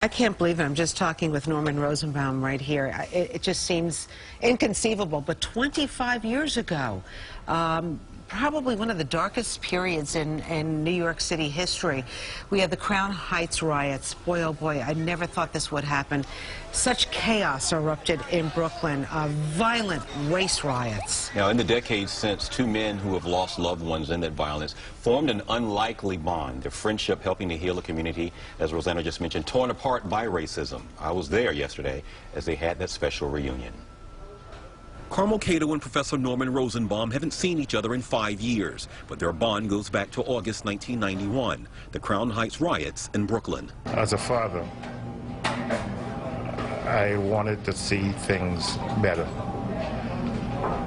I can't believe it. I'm just talking with Norman Rosenbaum right here. It just seems inconceivable. But 25 years ago, probably one of the darkest periods in New York City history, we had the Crown Heights riots. Boy, oh boy, I never thought this would happen. Such chaos erupted in Brooklyn, violent race riots. Now, in the decades since, two men who have lost loved ones in that violence formed an unlikely bond, their friendship helping to heal a community, as Rosanna just mentioned, torn apart by racism. I was there yesterday as they had that special reunion. Carmel, Cato, and Professor Norman Rosenbaum haven't seen each other in 5 years, but their bond goes back to August 1991, the Crown Heights riots in Brooklyn. As a father, I wanted to see things better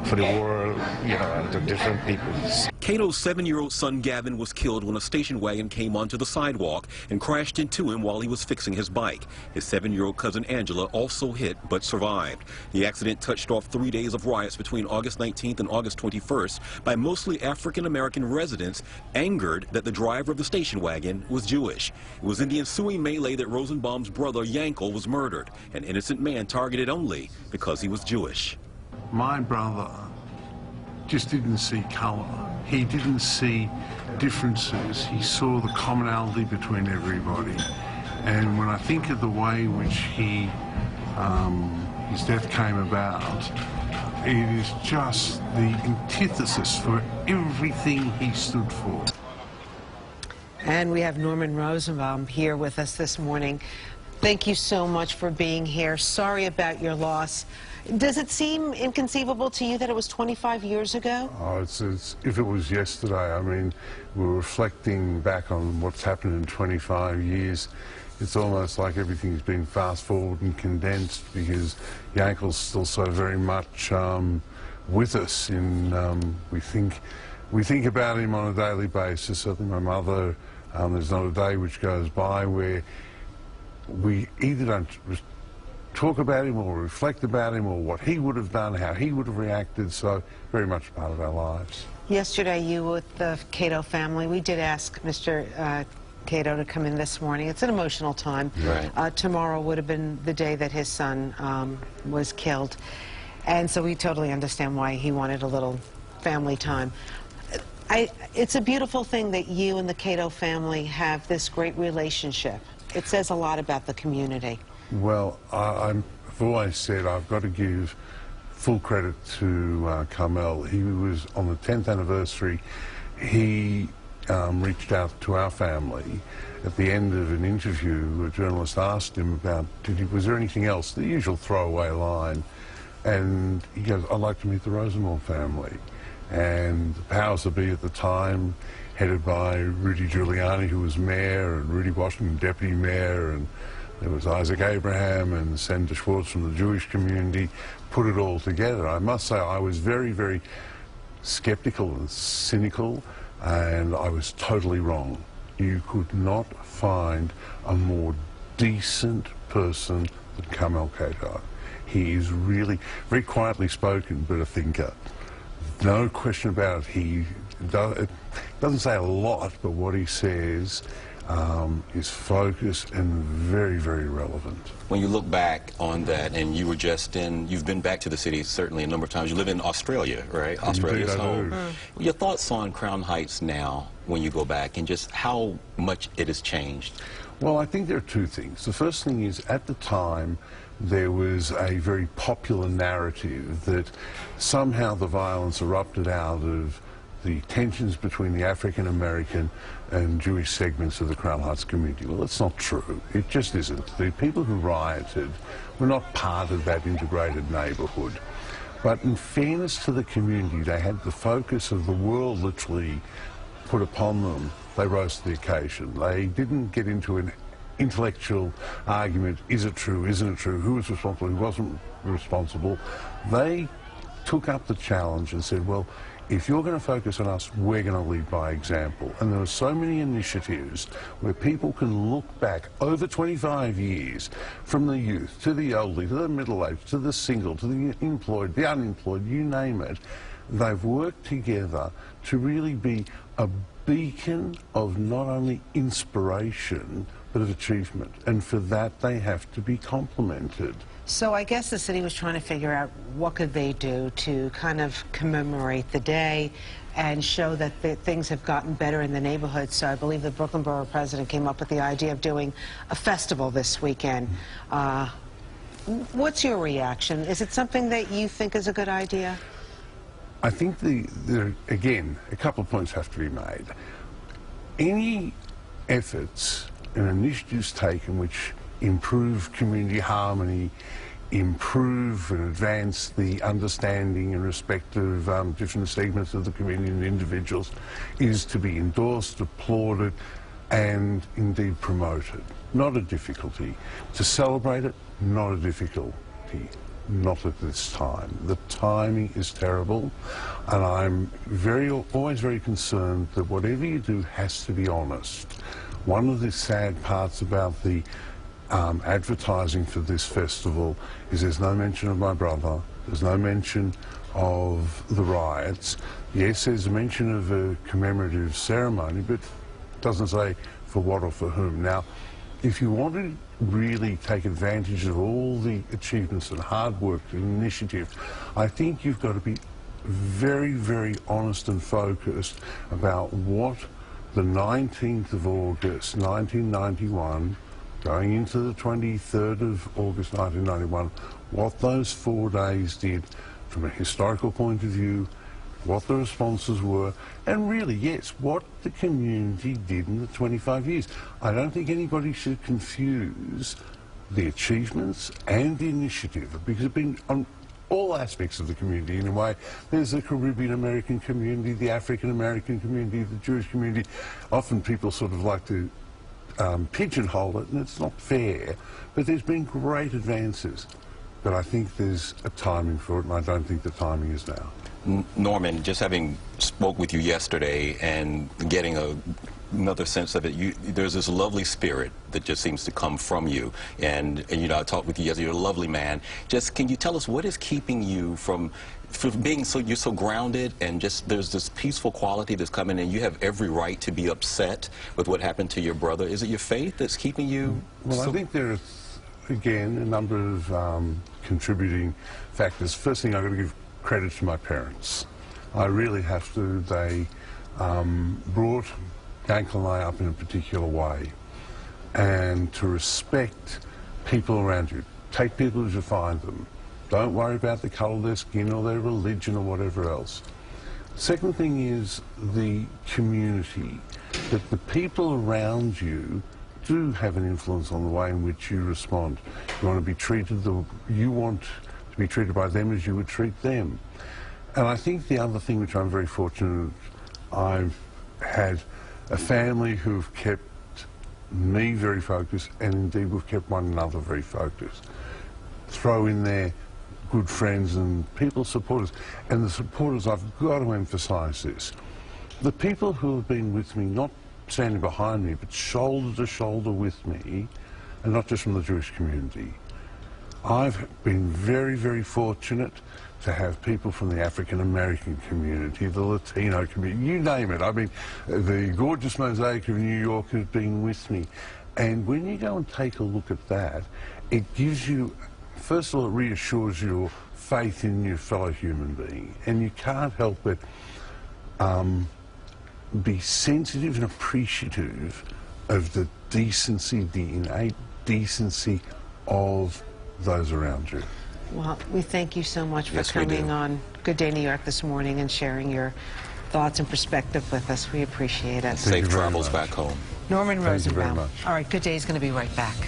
for the world, you know, and to different peoples. Cato's 7-year-old son Gavin was killed when a station wagon came onto the sidewalk and crashed into him while he was fixing his bike. His 7-year-old cousin Angela also hit but survived. The accident touched off 3 days of riots between August 19th and August 21st by mostly African-American residents angered that the driver of the station wagon was Jewish. It was in the ensuing melee that Rosenbaum's brother Yankel was murdered, an innocent man targeted only because he was Jewish. My brother just didn't see colour. He didn't see differences. He saw the commonality between everybody. And when I think of the way in which his death came about, it is just the antithesis for everything he stood for. And we have Norman Rosenbaum here with us this morning. Thank you so much for being here. Sorry about your loss. Does it seem inconceivable to you that it was 25 years ago? Oh, it's if it was yesterday. I mean, we're reflecting back on what's happened in 25 years. It's almost like everything's been fast forward and condensed because Yankel's still so very much with us. We think about him on a daily basis. Certainly my mother, there's not a day which goes by where we either don't talk about him or reflect about him or what he would have done, how he would have reacted, so very much part of our lives. Yesterday you with the Cato family, we did ask Mr. Cato to come in this morning. It's an emotional time. Right. Tomorrow would have been the day that his son was killed, and so we totally understand why he wanted a little family time. It's a beautiful thing that you and the Cato family have this great relationship. It says a lot about the community. Well, I've always said I've got to give full credit to Carmel. He was on the 10th anniversary. He reached out to our family. At the end of an interview, a journalist asked him about, was there anything else, the usual throwaway line, and he goes, I'd like to meet the Rosenbaum family. And the powers that be at the time, headed by Rudy Giuliani, who was mayor, and Rudy Washington, deputy mayor, and there was Isaac Abraham and Senator Schwartz from the Jewish community, put it all together. I must say I was very, very skeptical and cynical, and I was totally wrong. You could not find a more decent person than Carmel Cato. He is really very quietly spoken, but a thinker. No question about it. He doesn't say a lot, but what he says is focused and very, very relevant. When you look back on that, and you were just you've been back to the city certainly a number of times. You live in Australia, right? Australia's home. Your thoughts on Crown Heights now when you go back and just how much it has changed? Well, I think there are two things. The first thing is, at the time, there was a very popular narrative that somehow the violence erupted out of the tensions between the African-American and Jewish segments of the Crown Heights community. Well, that's not true. It just isn't. The people who rioted were not part of that integrated neighbourhood. But in fairness to the community, they had the focus of the world literally put upon them. They rose to the occasion. They didn't get into an intellectual argument, is it true, isn't it true, who was responsible, who wasn't responsible. They took up the challenge and said, well, if you're going to focus on us, we're going to lead by example. And there are so many initiatives where people can look back over 25 years, from the youth to the elderly, to the middle-aged, to the single, to the employed, the unemployed, you name it. They've worked together to really be a beacon of not only inspiration, but of achievement. And for that, they have to be complimented. So I guess the city was trying to figure out what could they do to kind of commemorate the day and show that things have gotten better in the neighborhood. So I believe the Brooklyn Borough president came up with the idea of doing a festival this weekend. What's your reaction? Is it something that you think is a good idea? I think, again, a couple of points have to be made. Any efforts and initiatives taken which improve community harmony, improve and advance the understanding and respect of different segments of the community and individuals is to be endorsed, applauded, and indeed promoted. Not a difficulty. To celebrate it, not a difficulty. Not at this time. The timing is terrible, and I'm always very concerned that whatever you do has to be honest. One of the sad parts about the advertising for this festival is there's no mention of my brother, there's no mention of the riots. Yes, there's a mention of a commemorative ceremony, but it doesn't say for what or for whom. Now, if you want to really take advantage of all the achievements and hard work and initiative, I think you've got to be very, very honest and focused about what the 19th of August 1991 going into the 23rd of August 1991, what those 4 days did from a historical point of view, what the responses were, and really, yes, what the community did in the 25 years. I don't think anybody should confuse the achievements and the initiative, because it's been on all aspects of the community in a way. There's the Caribbean American community, the African American community, the Jewish community. Often people sort of like to pigeonhole it, and it's not fair, but there's been great advances. But I think there's a timing for it, and I don't think the timing is now. Norman, just having spoke with you yesterday and getting another sense of it, there's this lovely spirit that just seems to come from you. And you know, I talked with you yesterday, you're a lovely man. Just, can you tell us what is keeping you from being you're so grounded, and just there's this peaceful quality that's coming, and you have every right to be upset with what happened to your brother. Is it your faith that's keeping you? Well, I think there is, again, a number of contributing factors. First thing, I've got to give credit to my parents. I really have to. They brought Yankel and I up in a particular way, and to respect people around you. Take people as you find them. Don't worry about the colour of their skin or their religion or whatever else. Second thing is the community, that the people around you do have an influence on the way in which you respond. You want to be treated to be treated by them as you would treat them. And I think the other thing which I'm very fortunate, I've had a family who've kept me very focused, and indeed we've kept one another very focused. Throw in there good friends and people supporters. And the supporters, I've got to emphasise this. The people who have been with me, not standing behind me, but shoulder to shoulder with me, and not just from the Jewish community. I've been very, very fortunate to have people from the African American community, the Latino community, you name it. I mean, the gorgeous mosaic of New York has been with me. And when you go and take a look at that, it gives you, first of all, it reassures your faith in your fellow human being. And you can't help but be sensitive and appreciative of the decency, the innate decency of those around you. Well, we thank you so much for coming on Good Day New York this morning and sharing your thoughts and perspective with us. We appreciate it. Safe travels back home. Norman Rosenbaum. Thank you very much. All right, Good Day is going to be right back.